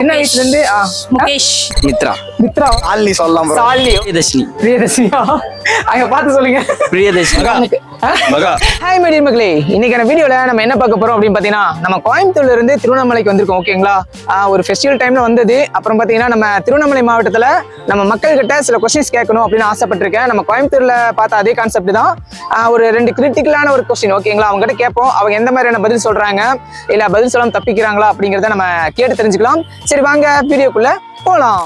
சின்ன வயசுல இருந்து முகேஷ், மித்ரா, மித்ரா, சாலினி சொல்லலாம் bro. சாலி, பிரியதர்ஷினி, பிரியதர்ஷினியா அங்க பார்த்து சொல்லுங்க. பிரியதர்ஷினி மகா. ஹாய் மீடியம் மக்களே, இன்னைக்கான வீடியோல நம்ம என்ன பார்க்க போறோம் அப்படின்னு பாத்தீங்கன்னா, நம்ம கோயம்புத்தூர்ல இருந்து திருவண்ணாமலைக்கு வந்திருக்கோம். ஓகேங்களா, ஒரு ஃபெஸ்டிவல் டைம்ல வந்தது. அப்புறம் பாத்தீங்கன்னா நம்ம திருவண்ணாமலை மாவட்டத்துல நம்ம மக்கள் கிட்ட சில கொஸ்டின்ஸ் கேட்கணும் அப்படின்னு ஆசைப்பட்டிருக்கேன். நம்ம கோயம்புத்தூர்ல பார்த்த அதே கான்செப்ட் தான். ஒரு 2 கிரிட்டிக்கலான ஒரு கொஸ்டின். ஓகேங்களா, அவங்க கிட்ட கேட்போம். அவங்க எந்த மாதிரியான பதில் சொல்றாங்க, இல்ல பதில் சொல்லாம தப்பிக்கிறாங்களா அப்படிங்கறத நம்ம கேட்டு தெரிஞ்சுக்கலாம். சரி வாங்க வீடியோக்குள்ள போலாம்.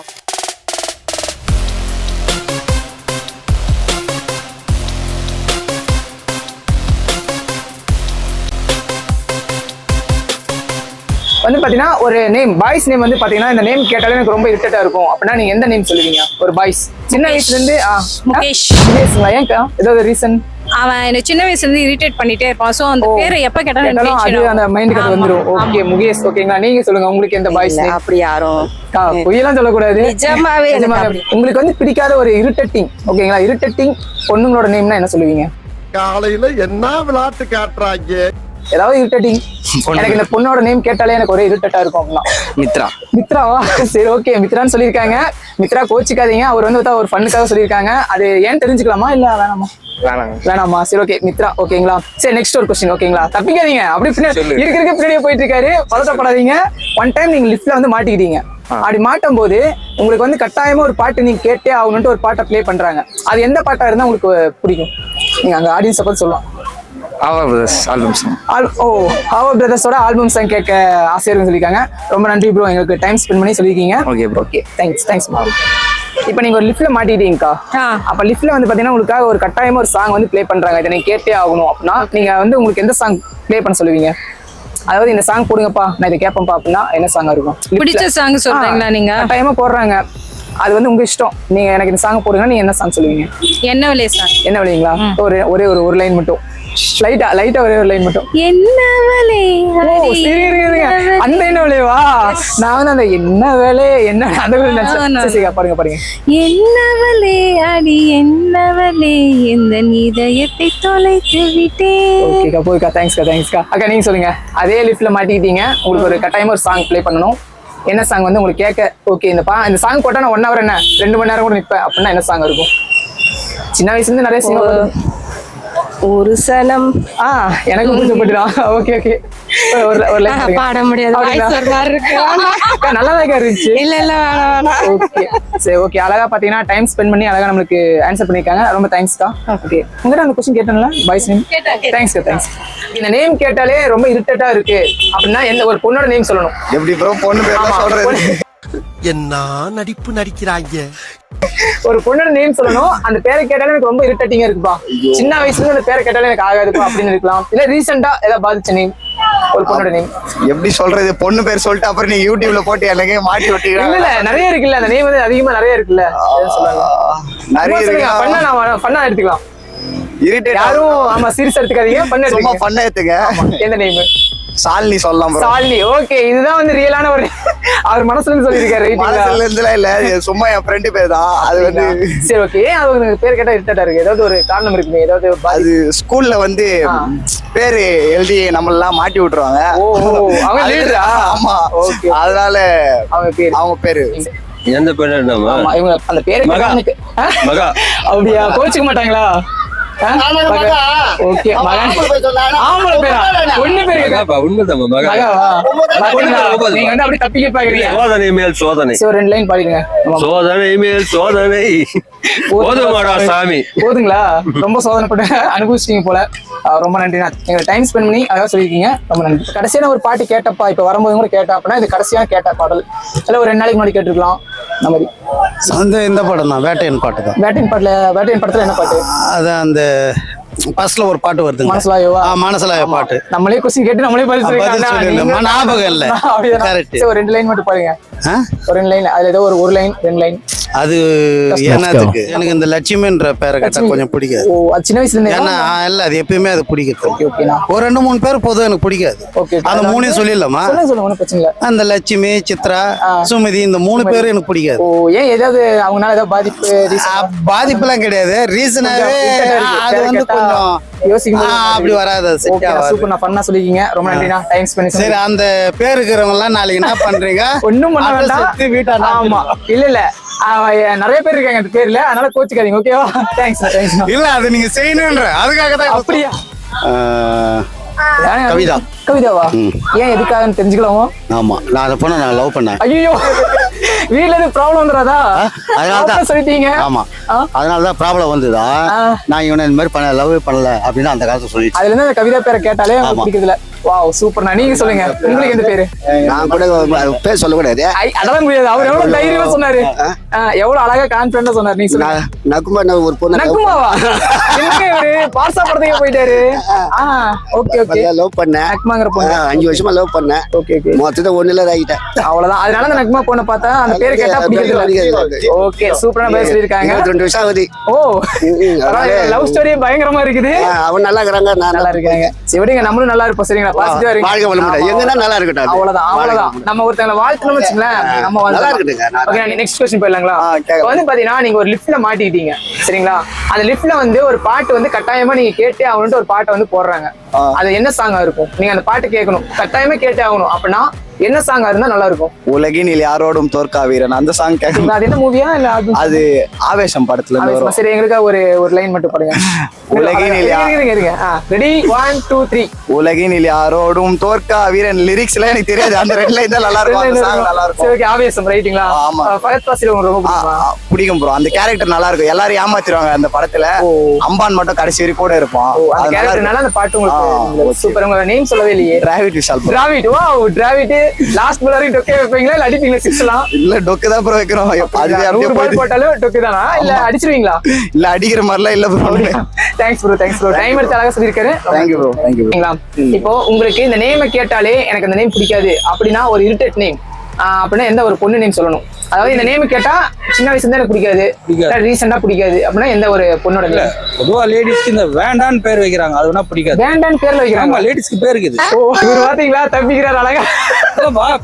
வந்து பாத்தீங்கன்னா ஒரு நேம், பாய்ஸ் நேம் வந்து பாத்தீங்கன்னா இந்த நேம் கேட்டாலே எனக்கு ரொம்ப இரிட்டேட்டா இருக்கும். அப்படின்னா நீங்க எந்த நேம் சொல்லுவீங்க? ஒரு பாய்ஸ் சின்ன வயசுல இருந்து முகேஷ். ஏன்க்கா ஏதாவது ரீசன்? அவன் எனக்கு சின்ன வயசுல இருந்து இரிட்டேட் பண்ணிட்டே இருப்பான். சோ அந்த பேரை எப்ப கேட்டாலும் அது அந்த மைண்டுக்கு அது வந்துரும். ஓகே முகேஷ். ஓகேங்களா, நீங்க சொல்லுங்க, உங்களுக்கு எந்த பாய்ஸ் நேம்? அப்படி யாரும் பொய்யெல்லாம் சொல்லக்கூடாது. நிஜமாவே உங்களுக்கு வந்து பிடிக்காத ஒரு இரிட்டேட்டிங், ஓகேங்களா, இரிட்டேட்டிங் பொண்ணுங்களோட நேம்னா என்ன சொல்லுவீங்க? காலையில என்ன விளையாட்டு காட்டுறாங்க? ஏதாவது இரிட்டேட்டிங். எனக்கு இந்த பொண்ணோட நேம் கேட்டாலே எனக்கு ஒரே இரிட்டேட்டா இருக்கும். அப்படின்னா மித்ரா. மித்ராவா? சரி ஓகே, மித்ரான்னு சொல்லியிருக்காங்க. மித்ரா கோச்சிக்காதீங்க, அவர் வந்து ஒரு ஃபன்னுக்காக சொல்லியிருக்காங்க. அது ஏன் தெரிஞ்சுக்கலாமா இல்ல வேணாமா? வேணாமா? சரி ஓகே மித்ரா. ஓகேங்களா, சரி நெக்ஸ்ட் ஒரு கொஸ்டின். ஓகேங்களா, தப்பிக்காதீங்க. அப்படி இருக்க பின்னாடியே போயிட்டு இருக்காரு, பதட்டப்படாதீங்க. ஒன் டைம் நீங்க லிஃப்ட்ல வந்து மாட்டிக்கிட்டீங்க. அப்படி மாட்டும் போது உங்களுக்கு வந்து கட்டாயமா ஒரு பாட்டு நீங்க கேட்டே ஆகணும்ட்டு ஒரு பாட்டை ப்ளே பண்றாங்க. அது எந்த பாட்டா இருந்தா உங்களுக்கு பிடிக்கும்? நீங்க அங்க ஆடியன்ஸ் பத்தி சொல்லலாம். ஆவா பிரதர்ஸ் ஆல்பம் சாங். ஆவா பிரதர்ஸோட ஆல்பம் சாங் கேட்க ஆசையா இருக்குன்னு சொல்லியிருக்காங்க. ரொம்ப நன்றி ப்ரோ, எங்களுக்கு டைம் ஸ்பெண்ட் பண்ணி சொல்லியிருக்கீங்க. Okay bro. ஓகே தேங்க்ஸ் மா. இப்போ நீங்க ஒரு லிஃப்ட்ல மாட்டிட்டீங்கக்கா. அப்ப லிஃப்ட்ல வந்து பாத்தீங்கன்னா உங்களுக்காக ஒரு கட்டாயமா ஒரு சாங் வந்து ப்ளே பண்றாங்க. இதை நீங்க கேட்டே ஆகணும் அப்படின்னா நீங்க வந்து உங்களுக்கு எந்த சாங் ப்ளே பண்ண சொல்லுவீங்க? அதாவது இந்த சாங் போடுங்கப்பா, நான் இதை கேட்பேன்ப்பா அப்படின்னா என்ன சாங்கா இருக்கும்? பிடிச்ச சாங் சொல்றீங்களா நீங்க? கட்டாயமா போடுறாங்க, அது வந்து உங்க இஷ்டம். நீங்க எனக்கு இந்த சாங் போடுங்க, நீங்க என்ன சாங் சொல்லுவீங்க? என்ன விலை சாங்? என்ன விலைங்களா? ஒரே ஒரு லைன் மட்டும், லைட்டா ஒரே ஒரு லைன் மட்டும். என்ன விலை? அந்த என்ன விலைவா? நான் வந்து அந்த என்ன வேலை என்ன அந்த பாருங்க. என்ன விலை அடி என்ன விலை, இந்த இதயத்தை தொலைத்து விட்டேன். ஓகேக்கா, போய்க்கா. தேங்க்ஸ்க்கா. அக்கா நீங்க சொல்லுங்க. அதே லிஃப்ட்ல மாட்டிக்கிட்டீங்க, உங்களுக்கு ஒரு கட்டாயமா ஒரு சாங் ப்ளே பண்ணணும். என்ன சாங் வந்து உங்களுக்கு கேட்க ஓகே இந்த சாங் போட்டா நான் 1 hour என்ன 2 மணி நேரம் கூட நிற்பேன் அப்படின்னா என்ன சாங் இருக்கும்? சின்ன வயசுல இருந்து நிறைய சினிமா ஒரு சனம் எனக்கு புரிஞ்சப்பட்டுதான். ஓகே ஒரு லைன் பாட முடியாது, நல்லாதான் இருந்துச்சு. இல்ல வேணாம். ஓகே சரி ஓகே, அழகா பாத்தீங்கன்னா டைம் ஸ்பெண்ட் பண்ணி அழகா நம்மளுக்கு ஆன்சர் பண்ணிருக்காங்க. ரொம்ப தேங்க்ஸ்க்கா. ஓகே உங்ககிட்ட அந்த கொஸ்டின் கேட்டேன்ல, பாய்ஸ் நேம். தேங்க்ஸ். இந்த நேம் கேட்டாலே ரொம்ப இரிட்டேட்டா இருக்கு அப்படின்னா எந்த ஒரு பொண்ணோட நேம் சொல்லணும்? எப்படி ப்ரோ பொண்ணு பேர் சொல்றது? என்ன நடிப்பு நடிக்கிறாங்க? ஒரு பொண்ணோட நேம் சொல்லணும். அந்த பேரை கேட்டாலே எனக்கு ரொம்ப இரிட்டேட்டிங்கா இருக்குப்பா. சின்ன வயசுல இருந்து அந்த பேரை கேட்டாலே எனக்கு ஆகாதுப்பா அப்படின்னு இருக்கலாம். இல்ல ரீசெண்டா ஏதாவது பாதிச்ச நேம், ஒரு பொண்ணோட நேம் எப்படி சொல்றது? பொண்ணு பேர் சொல்லிட்டு அப்புறம் நீங்க யூடியூப்ல போட்டு எனக்கு மாட்டி விட்டீங்க. இல்ல நிறைய இருக்குல்ல, அந்த நேம் வந்து அதிகமா நிறைய இருக்குல்ல, நிறைய இருக்கு. பண்ணா எடுத்துக்கலாம். இரிட்டேட் யாரும் சீரியஸ் எடுத்துக்காதீங்க, பண்ண எடுத்துங்க. எந்த நேம்? சாலினி சொல்லலாம் ப்ரோ. சாலினி. ஓகே, இதுதான் வந்து ரியலான ஒரு அவர் மனசுல இருந்து சொல்லிருக்காரு. மனசுல இருந்துலாம் இல்ல, சும்மா என் ஃப்ரெண்ட் பேர் தான். அது வந்து சரி ஓகே, அது பேர் கேட்டா இரிட்டேட்டா இருக்கு. ஏதாவது ஒரு காரணம் இருக்குமே? ஏதாவது அது ஸ்கூல்ல வந்து பேரு எழுதி நம்ம எல்லாம் மாட்டி விட்டுருவாங்க. அவங்க லீடரா? ஆமா. ஓகே, அதனால அவங்க பேரு எந்த பேரு? இவங்க அந்த பேரு மகா. அப்படியா? கோச்சுக்க மாட்டாங்களா? ஓகே மகன். ஆம்பளை பேரா? ஒண்ணு பேரு நீங்க வந்து அப்படி தப்பிக்க பாக்குறீங்க. சோதனை மேல் சோதனை. சோ 2 லைன் பாடுங்க. சோதனை மேல் சோதனை. போதுமாடா சாமி. போதுங்களா? ரொம்ப சோதனை பண்ண அனுபவிச்சிட்டீங்க போல. ரொம்ப நன்றி. எங்க டைம் ஸ்பெண்ட் பண்ணி அதாவது சொல்லிருக்கீங்க, ரொம்ப நன்றி. கடைசியான ஒரு பாட்டு கேட்டப்பா, இப்ப வரும்போது கூட கேட்டா அப்படின்னா இது கடைசியா கேட்ட பாடல் இல்ல ஒரு 2 நாளைக்கு முன்னாடி கேட்டிருக்கலாம் அந்த மாதிரி. இந்த படம் தான் வேட்டையன் பாட்டு தான். வேட்டையன் படத்துல என்ன பாட்டு? அதான் அந்த பஸ்ல ஒரு பாட்டு வருது, மனசலாயோ பாட்டு. நம்மளே கொஸ்டின் கேட்டு நம்மளே பதில் சொல்லிருக்கோம், ஞாபகம் இல்ல. ஒரு 2 லைன் மட்டும் பாருங்க. ஒரு 2 லைன், அதுல ஏதோ ஒரு லைன் 2 லைன். அது என்னத்துக்கு எனக்கு இந்த லட்சுமின்ற பேரை கேட்டா கொஞ்சம் பிடிக்காது. ஓ அது சின்ன வயசுல இருந்தே ஏன்னா இல்ல அது எப்பயுமே அது பிடிக்கிறது. ஓகேண்ணா. ஒரு 2-3 பேர் பொதுவாக எனக்கு பிடிக்காது. ஓகே அந்த 3 சொல்லிடலாமா? சொல்லுங்க ஒன்றும் பிரச்சனை இல்லை. அந்த லட்சுமி, சித்ரா, சுமதி இந்த 3 பேரும் எனக்கு பிடிக்காது. ஓ ஏன் ஏதாவது அவங்களால ஏதாவது பாதிப்பு பாதிப்புலாம் கிடையாது. ரீசனாவே அது வந்து கொஞ்சம் யோசிக்கும் அப்படி வராது. Okay super. நான் பண்ணா சொல்லிருக்கீங்க. ரொம்ப நன்றிண்ணா. டைம் ஸ்பெண்ட் சரி அந்த பேர் இருக்கிறவங்க எல்லாம் நாளைக்கு என்ன பண்றீங்க? ஒண்ணும் பண்ண வேண்டாம். வீட்டாண்ட ஆமா இல்ல நிறைய பேர் இருக்காங்க அந்த பேர்ல, அதனால கோச்சுக்காதீங்க. ஓகேவா? தேங்க்ஸ். இல்ல அது நீங்க செய்யணும்ன்ற அதுக்காக தான். அப்படியா? கவிதா. கவிதாவா? ஏன் எதுக்காகன்னு தெரிஞ்சுக்கலாமா? ஆமா நான் அதை பொண்ணை நான் லவ் பண்ணேன். ஐயோ வீட்ல எதுவும் ப்ராப்ளம் வந்துடாதா? அதனாலதான் சொல்லிட்டீங்க. ஆமா அதனாலதான் ப்ராப்ளம் வந்ததா. நான் இவனை இந்த மாதிரி லவ் பண்ணல அப்படின்னு அந்த காலத்துல சொல்லிட்டு அதுல இருந்து அந்த கவிதா பேரை கேட்டாலே பிடிக்கிறதுல. வாவ் சூப்பர்ண்ணா. நீங்க சொல்லுங்க உங்களுக்கு எந்த பேரு? நான் கூட பேர் சொல்லக்கூடாது. அதெல்லாம் முடியாது. அவர் எவ்வளவு தைரியமா சொன்னாரு, எவ்வளவு அழகா கான்பிடண்டா சொன்னாரு. நீங்க சொல்லுங்க. நக்குமா ஒரு பொண்ணு நக்குமாவா? எங்க இவரு பார்சா படத்துக்கு போயிட்டாரு. ஓகே ஓகே லவ் பண்ணேன். நக்குமாங்கிற பொண்ணு 5 வருஷமா லவ் பண்ணேன். ஓகே ஓகே மொத்தத்தை ஒண்ணுல ஆகிட்டேன். அவ்வளவுதான். அதனால அந்த நக்குமா பொண்ணை பார்த்தா அந்த பேரை கேட்டா பிடிக்கிறது. ஓகே சூப்பரான பேர் சொல்லிருக்காங்க. 22 வருஷம் ஆகுது. ஓ லவ் ஸ்டோரி பயங்கரமா இருக்குது. அவன் நல்லா இருக்கிறாங்க, நான் நல்லா இருக்காங்க. சரிங்க நம்மளும் நல்லா இருப்போம். சரிங்களா? பாசிட்டிவா இருங்க. வாழ்க்கை வளமுடன். எங்கன்னா நல்லா இருக்கட்டும். அவ்வளவுதான் அவ்வளவுதான். நம்ம ஒருத்தங்களை வாழ்த்தணும்னு வச்சுங்களேன், நம்ம நல்லா இருக்குதுங்க. ஓகே நெக்ஸ்ட் क्वेश्चन போயிடலாங்களா? இப்போ வந்து பாத்தீங்கன்னா நீங்க ஒரு லிஃப்ட்ல மாட்டிக்கிட்டீங்க சரிங்களா? அந்த லிஃப்ட்ல வந்து ஒரு பாட்டு வந்து கட்டாயமா நீங்க கேட்டே ஆகணும்னு ஒரு பாட்டை வந்து போடுறாங்க. அது என்ன சாங்கா இருக்கும்? நீங்க அந்த பாட்டு கேட்கணும், கட்டாயமா கேட்டே ஆகணும். அப்படின்னா என்ன சாங்கா இருந்தா நல்லா இருக்கும்? உலகினில் யாரோடும் தோற்கா வீரன் அந்த சாங் கேட்கணும். அது என்ன மூவியா இல்ல அது ஆவேசம் படத்துல இருந்து வரும். சரி எங்களுக்கு ஒரு லைன் மட்டும் பாடுங்க. உலகினில் இருங்க ரெடி 1 2 3. உலகினில் யாரோடும் தோற்கா வீரன். லிரிக்ஸ்ல எனக்கு தெரியாது. அந்த 2 லைன் தான் நல்லா இருக்கும். அந்த சாங் நல்லா இருக்கும். சரி ஓகே ஆவேசம் ரைட்டிங்களா? ஆமா. ஃபயர் பாசில் உங்களுக்கு ரொம்ப பிடிக்கும் ப்ரோ. அந்த கேரக்டர் நல்லா இருக்கும். எல்லாரும் ஏமாத்திடுவாங்க அந்த படத்துல. அம்பான் மட்டும் கடைசி வரைக்கும் கூட இருப்பான். அந்த கேரக்டர்னால அந்த பாட்டு உங்களுக்கு சூப்பர். உங்க நேம் சொல்லவே இல்லையே. டிராவிட் விஷால். டிராவிட். வாவ் டிராவிட். லாஸ்ட் பாலர் டொக்கே வைப்பீங்களா இல்ல அடிப்பீங்களா? சிக்ஸ்லாம் இல்ல டொக்கு தான் ப்ரோ வைக்கிறோம். அதுவே அப்படியே பால் போட்டாலும் டொக்கு தானா இல்ல அடிச்சிருவீங்களா? இல்ல அடிக்கிற மாதிரிலாம் இல்ல ப்ரோ. Thanks bro. டைம் எடுத்து அழகா சொல்லிருக்காரு. Thank you bro. இப்போ உங்களுக்கு இந்த நேமை கேட்டாலே எனக்கு அந்த நேம் பிடிக்காது அப்படின்னா ஒரு இரிட்டேட் நேம் அப்படின்னா எந்த ஒரு பொண்ணு நேம் சொல்லணும்? அதாவது இந்த நேம் கேட்டா சின்ன வயசுல இருந்து எனக்கு பிடிக்காது, ரீசெண்டா பிடிக்காது அப்படின்னா எந்த ஒரு பொண்ணோட நேம்? பொதுவா லேடிஸ்க்கு இந்த வேண்டான்னு பேர் வைக்கிறாங்க, அது வேணா பிடிக்காது. வேண்டான்னு பேர்ல வைக்கிறாங்க. லேடிஸ்க்கு பேர் இருக்குது. இவர் பாத்தீங்களா தப்பிக்கிறார் அழகா.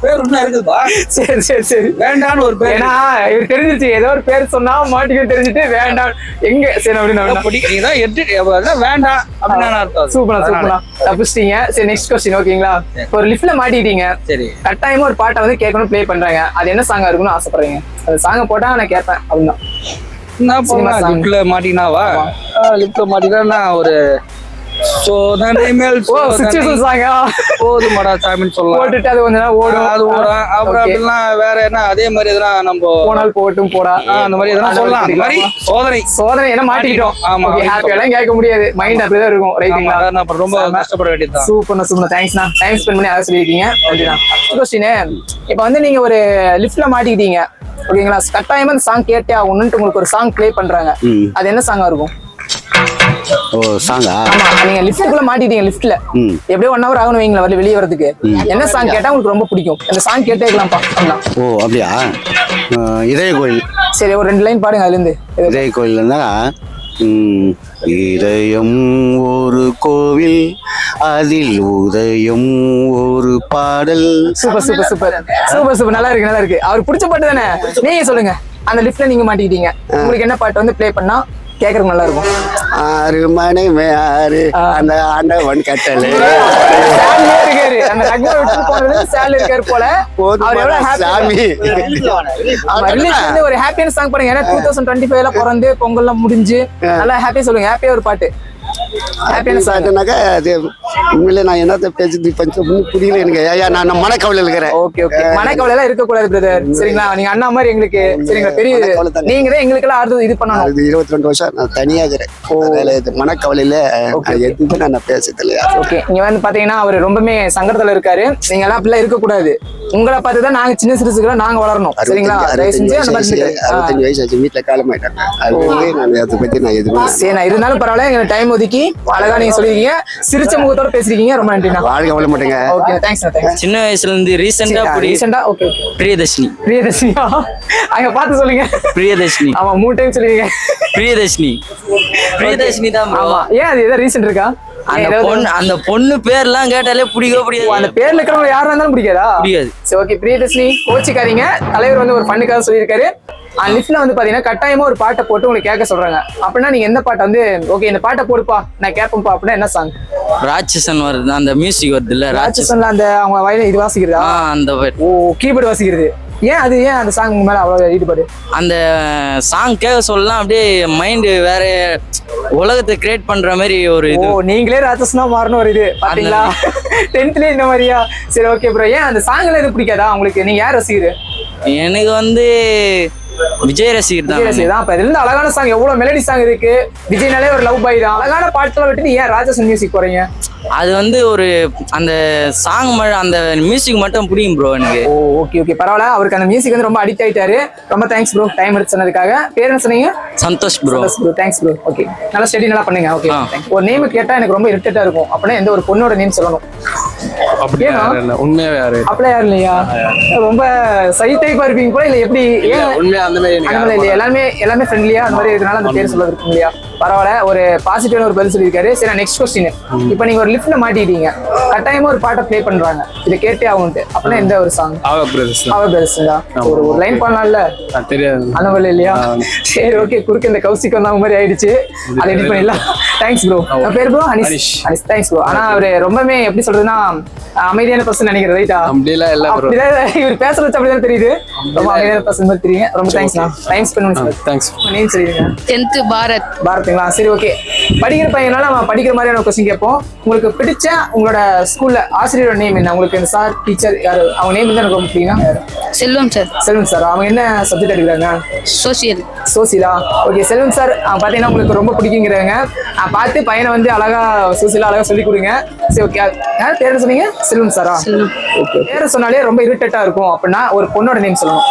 பேர் ஒண்ணா இருக்குதுப்பா. சரி சரி சரி வேண்டான்னு ஒரு பேர். ஏன்னா இவர் தெரிஞ்சிருச்சு ஏதோ ஒரு பேர் சொன்னா மாட்டிக்க தெரிஞ்சுட்டு வேண்டாம் எங்க சரி அப்படின்னு வேண்டாம் அப்படின்னு அர்த்தம். சூப்பரா சூப்பரா தப்பிச்சிட்டீங்க. சரி நெக்ஸ்ட் கொஸ்டின் ஓகேங்களா? ஒரு லிஃப்ட்ல மாட்டிட்டீங்க. சரி கட்டாயமா ஒரு பாட்டை வந்து கேட்கணும் ப்ளே பண்றாங்க. அது என்ன சாங்கா இருக்குன்னு ஆசைப்படுறீங்க? அந்த சாங்கை போட்டா நான் கேட்பேன் அப்படின்னா லிப்ட்ல மாட்டினாவா? லிப்ட்ல மாட்டினா ஒரு சோதனை மேல் போதுமாடா சாமின்னு சொல்லலாம். போட்டுட்டு அது கொஞ்ச நேரம் ஓடும். அது ஓடும். அப்புறம் அப்படிலாம் வேற என்ன அதே மாதிரி எதனா நம்ம போனால் போட்டும் போடா அந்த மாதிரி எதனா சொல்லலாம். அந்த மாதிரி சோதனை என்ன மாட்டிக்கிட்டோம். ஆமா ஹாப்பி எல்லாம் கேட்க முடியாது. மைண்ட் அப்படிதான் இருக்கும். ரைட்டுங்களா? அப்புறம் ரொம்ப கஷ்டப்பட வேண்டியதுதான். சூப்பர் தேங்க்ஸ்ண்ணா. டைம் ஸ்பெண்ட் பண்ணி அதை சொல்லியிருக்கீங்க. நன்றிண்ணா. கொஸ்டின் இப்போ வந்து நீங்க ஒரு லிஃப்ட்ல மாட்டிக்கிட்டீங்க ஓகேங்களா? கட்டாயமா அந்த சாங் கேட்டே ஆகணும்னு உங்களுக்கு ஒரு சாங் ப்ளே பண்றாங்க. அது என்ன சாங்கா இருக்கும்? ஓ சாங்கா? ஆமா நீங்க லிஃப்ட்டுக்குள்ள மாட்டிட்டீங்க. லிஃப்ட்ல எப்படியோ 1 hour ஆகணும் வைங்களா வெளியே வரதுக்கு. என்ன சாங் கேட்டா உங்களுக்கு ரொம்ப பிடிக்கும்? அந்த சாங் கேட்டே இருக்கலாம்ப்பா. ஓ அப்படியா? இதய கோயில். சரி ஒரு 2 லைன் பாடுங்க அதுல இருந்து. இதய கோயில் இருந்தா இதயம் ஒரு கோவில் அதில் உதயம் ஒரு பாடல். Super super super super super நல்லா இருக்கு. அவருக்கு பிடிச்ச பாட்டு தானே? நீங்க சொல்லுங்க. அந்த லிஃப்ட்ல நீங்க மாட்டிக்கிட்டீங்க, உங்களுக்கு என்ன பாட்டு வந்து ப்ளே பண்ணா கேக்குறதுக்கு நல்லா இருக்கும்? 6 மணி 6 அந்த ஆண்டவன் கட்டளை. இருக்காரு அந்த நகரை விட்டு போனது சேல் இருக்காரு போல. அவர் எவ்வளவு ஹாப்பி. ஒரு ஹாப்பியான சாங் பாருங்க. ஏன்னா 2025ல பிறந்து பொங்கல்லாம் முடிஞ்சு நல்லா ஹாப்பியா சொல்லுங்க. ஹாப்பியா ஒரு பாட்டு. உண்மையிலே நான் என்னத்த பேசி புரியல எனக்கு. நான் மனக்கவலையில் இருக்கிறேன். ஓகே ஓகே மனக்கவலை எல்லாம் இருக்கக்கூடாது பிரதர். சரிங்களா? நீங்க அண்ணா மாதிரி எங்களுக்கு சரிங்களா பெரிய நீங்க தான் எங்களுக்கு எல்லாம் ஆறுதல் இது பண்ணணும். 22 வருஷம் நான் தனியா இருக்கிறேன். மனக்கவலையில எதுவுமே நான் பேசுறது இல்லையா. ஓகே நீங்க வந்து பாத்தீங்கன்னா அவர் ரொம்பவே சங்கடத்துல இருக்காரு. நீங்க எல்லாம் அப்படிலாம் இருக்கக்கூடாது. உங்களை பார்த்துதான் நாங்க சின்ன சிறுசுகளை நாங்க வளரணும். சரிங்களா? 65 வயசு ஆச்சு. வீட்டுல காலமாயிட்டாங்க. அது வந்து நான் அதை பத்தி நான் எதுவுமே சரி நான் இருந்தாலும் பரவாயில்ல எங்களுக்கு டைம் ஒதுக்கி அழகா நீங்க சொல்லிருக்கீங்க, சிரிச்ச முகத்தோட பேசிருக்கீங்க. ரொம்ப நன்றிண்ணா. வாழ்க்கை வள மாட்டேங்க. ஓகே, தேங்க்ஸ்ண்ணா, தேங்க்ஸ். சின்ன வயசுல இருந்து ரீசெண்டா ரீசெண்டா ஓகே பிரியதர்ஷினி பிரியதர்ஷினியா? அங்க பார்த்து சொல்லுங்க. பிரியதர்ஷினி ஆமா, 3 டைம் சொல்லிருக்கீங்க. பிரியதர்ஷினி தான் bro. ஆமா, ஏன் அது ஏதாவது ரீசன் இருக்கா? அந்த பொண்ணு பேர்லாம் கேட்டாலே பிடிக்கவே அந்த பிடிக்காது. பேர்ல இருக்கிறவங்க யாரா இருந்தாலும் பிடிக்காதா? பிடிக்காது. சரி, ஓகே பிரியதர்ஷினி, கோச்சிக்காதீங்க. தலைவர் வந்து ஒரு ஃபண்ணுக்காக சொல்லியிருக்காரு. லிஃப்ட்ல வந்து பாத்தீங்கன்னா கட்டாயமா ஒரு பாட்டை போட்டு உங்களுக்கு கேட்க சொல்றாங்க. அப்படின்னா நீங்க எந்த பாட்டை வந்து ஓகே இந்த பாட்டை போடுப்பா நான் கேட்பேன்ப்பா அப்படின்னா என்ன சாங்? ராட்சசன் வருது, அந்த மியூசிக் வருது இல்ல, ராட்சசன்ல அந்த அவங்க வயல இது வாசிக்கிறதா? அந்த ஓ, கீபோர்டு வாசிக்கிறது. ஏன் அந்த சாங் மேல அவ்வளவு ஈடுபாடு? அந்த சாங் கேட்க சொல்லலாம், அப்படியே மைண்ட் வேற உலகத்தை கிரியேட் பண்ற மாதிரி ஒரு ஓ, இது. நீங்களே ராட்சசனா மாறணும் ஒரு இது பாத்தீங்களா? 10th இந்த மாதிரியா? சரி, ஓகே ப்ரோ. ஏன் அந்த சாங்ல எது பிடிக்காதா உங்களுக்கு? நீங்க யார் ரசிகர்? எனக்கு வந்து விஜய் ரசிகர் விஜய் தான். ரசிகர் தான். அப்ப இதுல இருந்து அழகான சாங், எவ்வளவு மெலடி சாங் இருக்கு. விஜய்னாலே ஒரு லவ் பாய் தான். அழகான பாட்டுல விட்டுட்டு ஏன் ராட்சசன் மியூசிக் போறீங்க? அது வந்து ஒரு அந்த சாங் அந்த மியூசிக் மட்டும் பிடிக்கும் ப்ரோ எனக்கு. ஓ, ஓகே ஓகே, பரவாயில்ல. அவருக்கு அந்த மியூசிக் வந்து ரொம்ப அடிக்ட் ஆயிட்டாரு. ரொம்ப தேங்க்ஸ் ப்ரோ, டைம் எடுத்து சொன்னதுக்காக. பேர் என்ன சொன்னீங்க? Santosh bro. Bro, thanks bro. Okay, நல்லா ஸ்டடி நல்லா பண்ணுங்க. ஓகே, ஒரு நேம் கேட்டா எனக்கு ரொம்ப இரிட்டேட்டா இருக்கும். அப்படின்னா எந்த ஒரு பொண்ணோட நேம் சொல்லணும். உண்மையாவே யாரு அப்படியே யாரும் இல்லையா? ரொம்ப சை டைப்பா இருப்பீங்க போல, இல்ல எப்படி? ஏன் உண்மையா அந்த மாதிரி அந்த மாதிரி இல்லையா? எல்லாமே ஃப்ரெண்ட்லியா அந்த மாதிரி இருக்கனால அந்த பேர் சொல்ல இருக்கும் இல்லையா? பரவாயில்ல, ஒரு பாசிட்டிவான ஒரு பதில் சொல்லியிருக்காரு. சரி, நெக்ஸ்ட் கொஸ்டின். இப்போ நீங்க ஒரு லிஃப்ட்ல மாட்டிட்டீங்க, கட்டாயமா ஒரு பாட்டை ப்ளே பண்றாங்க, இதை கேட்டே ஆகும்ட்டு. அப்படின்னா எந்த ஒரு சாங்? அவர் பிரதர்ஸ்ங்களா? ஒரு லைன் பண்ணலாம்ல? தெரியாது அந்த மாதிரி இல்லையா? சரி, ஓகே. குறுக்க இந்த கௌசிக் வந்த மாதிரி ஆயிடுச்சு, அதை எடிட் பண்ணிடலாம். Thanks bro. பேர் ப்ரோ அனிஷ். Thanks bro. ஆனா அவரு ரொம்பவே எப்படி சொல்றதுன்னா அமைதியான பர்சன் நினைக்கிறேன், ரைட்டா? அப்படிலாம் இல்ல ப்ரோ. இவர் பேசுறது அப்படிதான் தெரியுது. ரொம்ப அமைதியான பர்சன் மாதிரி தெரியுங்க. ரொம்ப தேங்க்ஸ்ண்ணா. டைம் ஸ்பெண்ட் பண்ணுங்க. தேங்க்ஸ். நேம் சொல்லிடுங்க. 10th பாரத். பாரத்துங்களா? சரி, ஓகே. படிக்கிற பையனால நம்ம படிக்கிற மாதிரியான கொஸ்டின் கேட்போம். உங்களுக்கு பிடிச்ச உங்களோட ஸ்கூல்ல ஆசிரியரோட நேம் என்ன? உங்களுக்கு இந்த சார் டீச்சர் யாரு அவங்க நேம் தான் எனக்கு ரொம்ப பிடிக்கும். செல்வம் சார். செல்வம் சார். அவங்க என்ன சப்ஜெக்ட் எடுக்கிறாங்க? சோசியல். சோசியலா? ஓகே, செல்வம் சார் பாத்தீங்கன்னா உங்களுக்கு ரொம்ப பிடிக்குங்கிறாங்க. பார்த்து பையனை வந்து அழகா சோசியலா அழகா சொல்லி கொடுங்க. சரி, ஓகே. யார் பேர் சொன்னீங்க? செல்வம் சாரா? ஓகே. பேரை சொன்னாலே ரொம்ப இரிட்டேட்டா இருக்கும். அப்படின்னா ஒரு பொண்ணோட நேம் சொல்லணும்.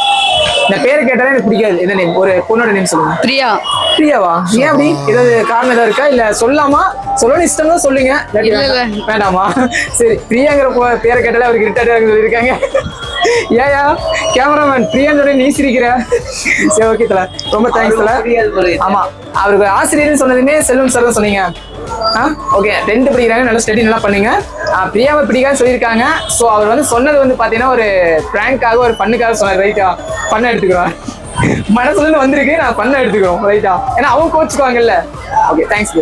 இந்த பேரை கேட்டாலே எனக்கு பிடிக்காது. என்ன நேம்? ஒரு பொண்ணோட நேம் சொல்லுங்க. பிரியா. பிரியாவா? ஏன் அப்படி? ஏதாவது காரணம் ஏதாவது இருக்கா? இல்ல சொல்லாமா? சொல்லணும் இஷ்டம் தான் சொல்லுங்க. வேண்டாமா? சரி, பிரியாங்கிற பேரை கேட்டாலே அவருக்கு இரிட்டேட்டா சொல்லியிருக்காங்க. ஏயா கேமராமேன் பிரியான்னு நீ சிரிக்கிற? சரி, ஓகே தல, ரொம்ப தேங்க்ஸ் தல. ஆமா, அவருக்கு ஆசிரியர்னு சொன்னதுமே செல்வம் சார் தான் சொன்னீங்க. ஓகே, 10th படிக்கிறாங்க, நல்லா ஸ்டடி நல்லா பண்ணுங்க. பிரியாவை பிடிக்கான்னு சொல்லியிருக்காங்க. ஸோ அவர் வந்து சொன்னது வந்து பார்த்தீங்கன்னா ஒரு பிராங்காக ஒரு பண்ணுக்காக சொன்னார், ரைட்டா? பண்ண எடுத்துக்கிறோம், மனசுல இருந்து வந்திருக்கு, நான் பண்ண எடுத்துக்கிறோம், ரைட்டா? ஏன்னா அவங்க கோச்சுக்குவாங்கல்ல. Okay, thanks.